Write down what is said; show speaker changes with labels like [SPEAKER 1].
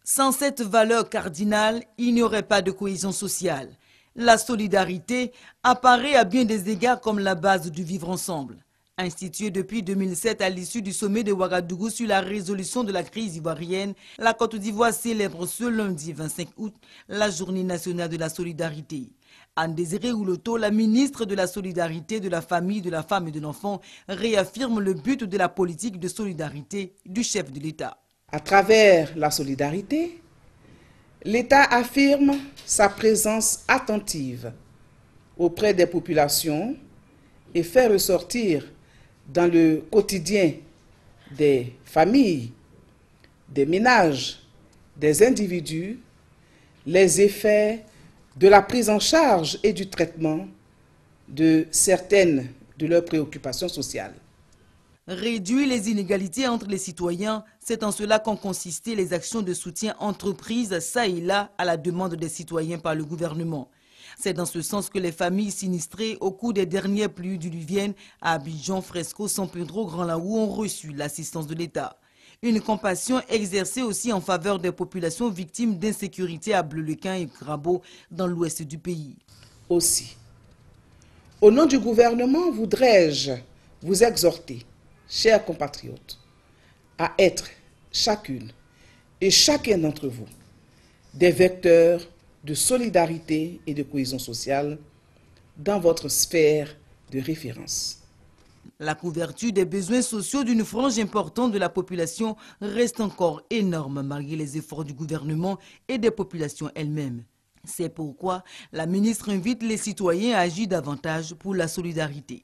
[SPEAKER 1] Sans cette valeur cardinale, il n'y aurait pas de cohésion sociale. La solidarité apparaît à bien des égards comme la base du vivre ensemble. Instituée depuis 2007 à l'issue du sommet de Ouagadougou sur la résolution de la crise ivoirienne, la Côte d'Ivoire célèbre ce lundi 25 août la journée nationale de la solidarité. Anne Désiré Ouloto, la ministre de la Solidarité, de la Famille, de la Femme et de l'Enfant, réaffirme le but de la politique de solidarité du chef de l'État.
[SPEAKER 2] À travers la solidarité, l'État affirme sa présence attentive auprès des populations et fait ressortir dans le quotidien des familles, des ménages, des individus, les effets de la prise en charge et du traitement de certaines de leurs préoccupations sociales.
[SPEAKER 1] Réduire les inégalités entre les citoyens, c'est en cela qu'ont consisté les actions de soutien entreprises ça et là à la demande des citoyens par le gouvernement. C'est dans ce sens que les familles sinistrées au cours des dernières pluies diluviennes à Abidjan, Fresco, San Pedro, Grand Laou ont reçu l'assistance de l'État. Une compassion exercée aussi en faveur des populations victimes d'insécurité à Bleulequin et Grabo dans l'ouest du pays.
[SPEAKER 2] Aussi, au nom du gouvernement, voudrais-je vous exhorter, chers compatriotes, à être chacune et chacun d'entre vous des vecteurs de solidarité et de cohésion sociale dans votre sphère de référence.
[SPEAKER 1] La couverture des besoins sociaux d'une frange importante de la population reste encore énorme malgré les efforts du gouvernement et des populations elles-mêmes. C'est pourquoi la ministre invite les citoyens à agir davantage pour la solidarité.